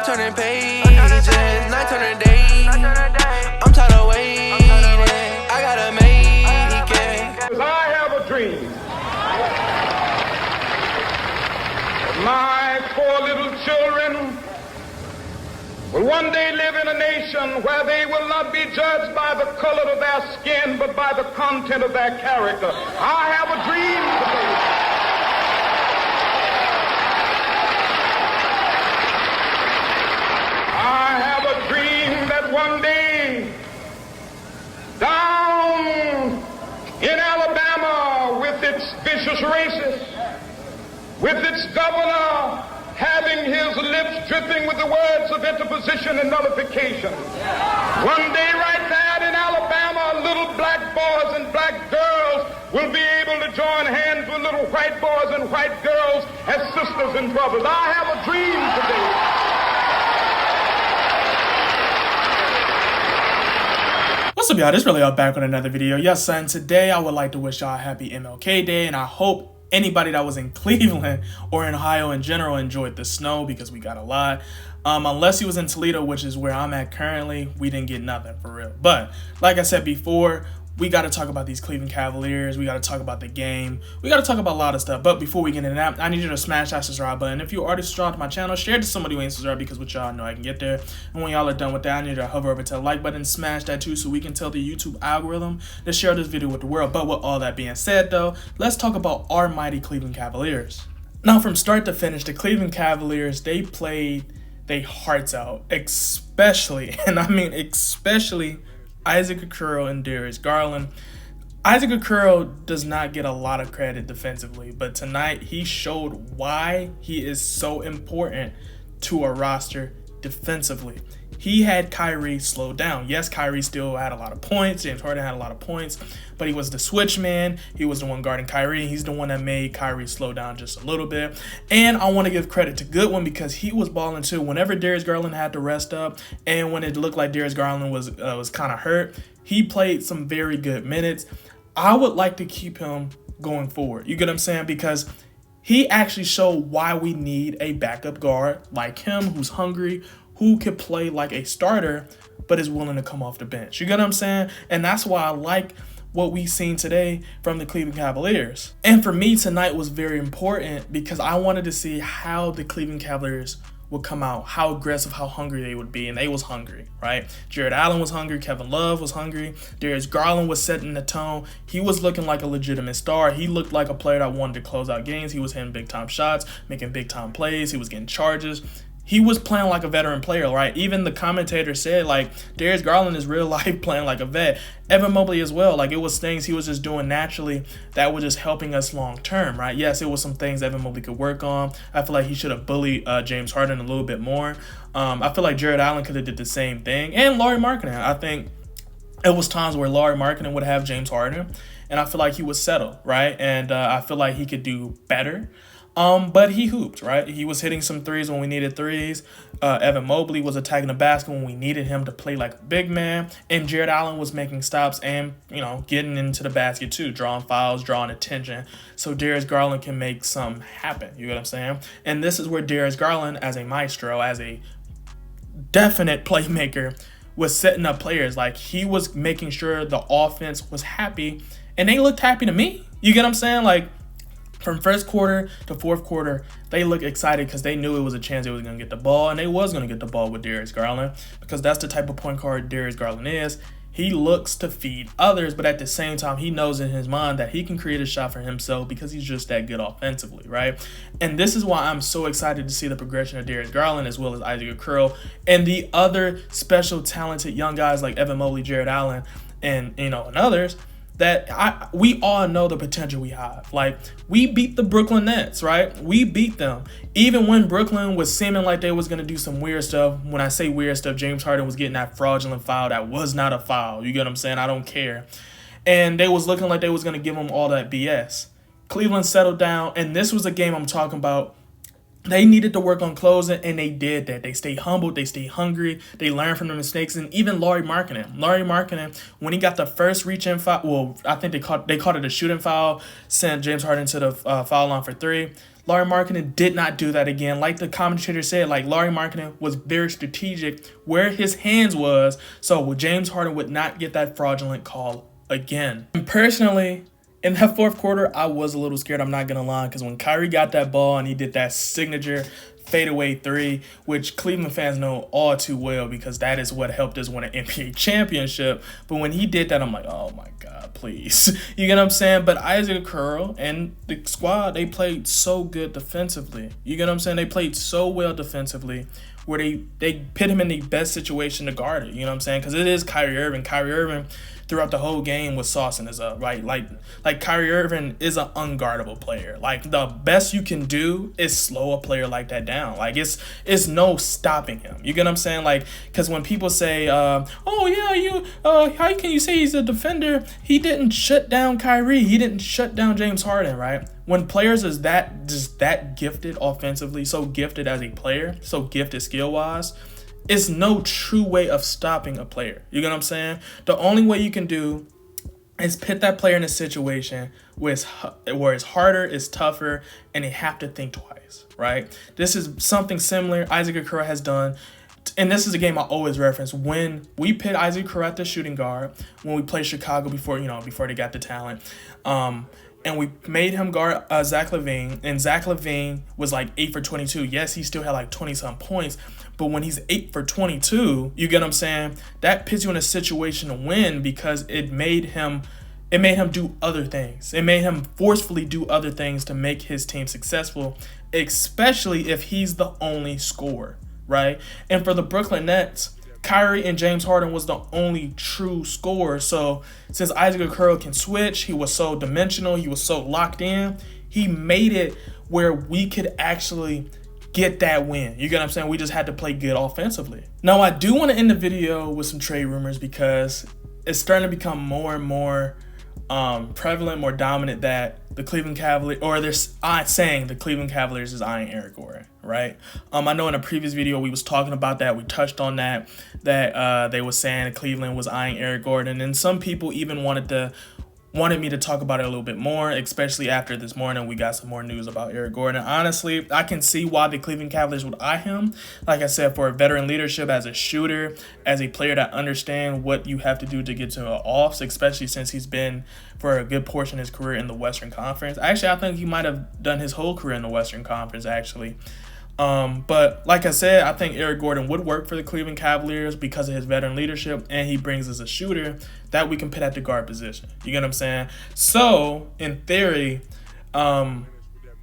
turning pages, night turning days. I'm tired of waiting, I gotta make it. 'Cause I have a dream. My 4 little children will one day live in a nation where they will not be judged by the color of their skin, but by the content of their character. I have a dream today. I have a dream that one day, down in Alabama, with its vicious racists, with its governor having his lips dripping with the words of interposition and nullification. One day right there in Alabama, little black boys and black girls will be able to join hands with little white boys and white girls as sisters and brothers. I have a dream today. What's up, y'all? This Relly back with another video. Yes, son, today I would like to wish y'all a happy MLK Day, and I hope anybody that was in Cleveland or in Ohio in general enjoyed the snow, because we got a lot. Unless he was in Toledo, which is where I'm at currently, we didn't get nothing for real. But like I said before, we got to talk about these Cleveland Cavaliers. We got to talk about the game. We got to talk about a lot of stuff. But before we get into that, I need you to smash that subscribe button. If you already subscribed to my channel, share it to somebody who ain't subscribed, because with y'all, I know I can get there. And when y'all are done with that, I need you to hover over to the like button, smash that too, so we can tell the YouTube algorithm to share this video with the world. But with all that being said, though, let's talk about our mighty Cleveland Cavaliers. Now, from start to finish, the Cleveland Cavaliers, they played their hearts out, especially, and I mean especially, Isaac Okoro and Darius Garland. Isaac Okoro does not get a lot of credit defensively, but tonight he showed why he is so important to a roster defensively. He had Kyrie slowed down. Yes, Kyrie still had a lot of points. James Harden had a lot of points, but he was the switch man. He was the one guarding Kyrie. He's the one that made Kyrie slow down just a little bit. And I want to give credit to Goodwin, because he was balling too. Whenever Darius Garland had to rest up, and when it looked like Darius Garland was kind of hurt, he played some very good minutes. I would like to keep him going forward. You get what I'm saying? Because he actually showed why we need a backup guard like him, who's hungry, who could play like a starter, but is willing to come off the bench. You get what I'm saying? And that's why I like what we've seen today from the Cleveland Cavaliers. And for me, tonight was very important, because I wanted to see how the Cleveland Cavaliers would come out, how aggressive, how hungry they would be, and they was hungry, right? Jared Allen was hungry, Kevin Love was hungry, Darius Garland was setting the tone. He was looking like a legitimate star. He looked like a player that wanted to close out games. He was hitting big-time shots, making big-time plays. He was getting charges. He was playing like a veteran player, right? Even the commentator said, like, Darius Garland is real life playing like a vet. Evan Mobley as well. Like, it was things he was just doing naturally that were just helping us long term, right? Yes, it was some things Evan Mobley could work on. I feel like he should have bullied James Harden a little bit more. I feel like Jared Allen could have did the same thing. And Lauri Markkanen. I think it was times where Lauri Markkanen would have James Harden, and I feel like he was settled, right? And I feel like he could do better. But he hooped, right? He was hitting some threes when we needed threes. Evan Mobley was attacking the basket when we needed him to play like a big man. And Jared Allen was making stops and, getting into the basket too, drawing fouls, drawing attention. So Darius Garland can make something happen. You get what I'm saying? And this is where Darius Garland, as a maestro, as a definite playmaker, was setting up players. Like, he was making sure the offense was happy, and they looked happy to me. You get what I'm saying? Like, from first quarter to fourth quarter, they looked excited because they knew it was a chance they was going to get the ball, and they was going to get the ball with Darius Garland, because that's the type of point guard Darius Garland is. He looks to feed others, but at the same time, he knows in his mind that he can create a shot for himself, because he's just that good offensively, right? And this is why I'm so excited to see the progression of Darius Garland, as well as Isaac Okoro, and the other special talented young guys like Evan Mobley, Jared Allen, and and others, that we all know the potential we have. Like, we beat the Brooklyn Nets, right? We beat them. Even when Brooklyn was seeming like they was going to do some weird stuff. When I say weird stuff, James Harden was getting that fraudulent foul that was not a foul. You get what I'm saying? I don't care. And they was looking like they was going to give them all that BS. Cleveland settled down, and this was a game I'm talking about. They needed to work on closing, and they did that. They stayed humble. They stayed hungry. They learned from their mistakes. And even Lauri Markkanen, when he got the first reach-in foul, well, I think they called it a shooting foul, sent James Harden to the foul line for three. Lauri Markkanen did not do that again. Like the commentator said, like Lauri Markkanen was very strategic where his hands was, so James Harden would not get that fraudulent call again. And personally, in that fourth quarter, I was a little scared, I'm not going to lie, because when Kyrie got that ball and he did that signature fadeaway three, which Cleveland fans know all too well because that is what helped us win an NBA championship. But when he did that, I'm like, oh my God, please. You get what I'm saying? But Isaac Okoro and the squad, they played so good defensively. You get what I'm saying? They played so well defensively where they put him in the best situation to guard it. You know what I'm saying? Because it is Kyrie Irving. Kyrie Irving throughout the whole game was saucing us up, right? Like Kyrie Irving is an unguardable player. Like the best you can do is slow a player like that down. Like it's no stopping him. You get what I'm saying? Like, because when people say, oh yeah, how can you say he's a defender? He didn't shut down Kyrie. He didn't shut down James Harden, right? When players is that gifted offensively, so gifted as a player, so gifted skill-wise, it's no true way of stopping a player. You get what I'm saying? The only way you can do is put that player in a situation where it's harder, it's tougher, and they have to think twice, right? This is something similar Isaac Okoro has done. And this is a game I always reference. When we pit Isaac Okoro at the shooting guard, when we played Chicago before they got the talent, and we made him guard Zach LaVine, and Zach LaVine was like 8 for 22. Yes, he still had like 20-some points, but when he's 8 for 22, you get what I'm saying? That puts you in a situation to win because it made him do other things. It made him forcefully do other things to make his team successful, especially if he's the only scorer, right? And for the Brooklyn Nets, Kyrie and James Harden was the only true scorer. So since Isaac Okoro can switch, he was so dimensional, he was so locked in, he made it where we could actually get that win. You get what I'm saying? We just had to play good offensively. Now, I do want to end the video with some trade rumors because it's starting to become more and more prevalent, more dominant that the Cleveland Cavaliers, or they're saying the Cleveland Cavaliers is eyeing Eric Gordon, right? I know in a previous video we was talking about that. We touched on that they were saying Cleveland was eyeing Eric Gordon, and some people even wanted me to talk about it a little bit more, especially after this morning we got some more news about Eric Gordon. Honestly, I can see why the Cleveland Cavaliers would eye him. Like I said, for veteran leadership as a shooter, as a player that understands what you have to do to get to an offs, especially since he's been for a good portion of his career in the Western Conference. Actually, I think he might have done his whole career in the Western Conference, actually. But like I said, I think Eric Gordon would work for the Cleveland Cavaliers because of his veteran leadership, and he brings us a shooter that we can put at the guard position. You get what I'm saying? So, in theory,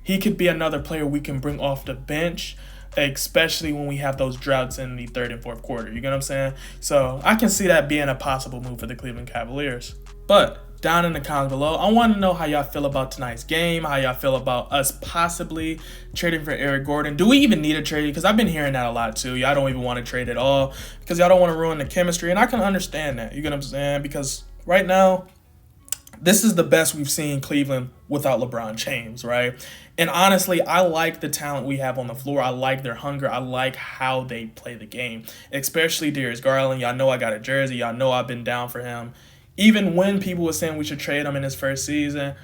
he could be another player we can bring off the bench, especially when we have those droughts in the third and fourth quarter. You get what I'm saying? So, I can see that being a possible move for the Cleveland Cavaliers. But down in the comments below, I want to know how y'all feel about tonight's game, how y'all feel about us possibly trading for Eric Gordon. Do we even need a trade? Because I've been hearing that a lot too. Y'all don't even want to trade at all because y'all don't want to ruin the chemistry, and I can understand that. You get what I'm saying? Because right now, this is the best we've seen Cleveland without LeBron James, right? And honestly, I like the talent we have on the floor. I like their hunger. I like how they play the game, especially Darius Garland. Y'all know I got a jersey. Y'all know I've been down for him. Even when people were saying we should trade him in his first season,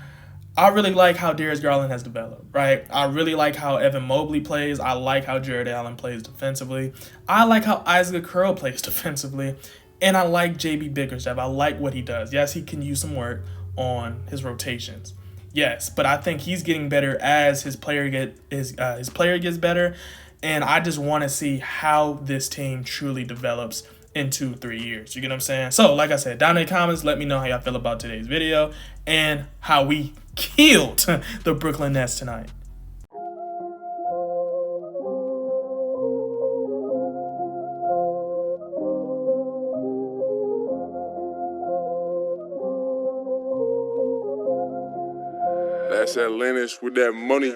I really like how Darius Garland has developed, right? I really like how Evan Mobley plays. I like how Jared Allen plays defensively. I like how Isaac Okoro plays defensively. And I like JB Bickerstaff. I like what he does. Yes, he can use some work on his rotations. Yes, but I think he's getting better as his player gets better. And I just want to see how this team truly develops in 2-3 years. You get what I'm saying? So, like I said, down in the comments, let me know how y'all feel about today's video and how we killed the Brooklyn Nets tonight. That's Atlantis with that money.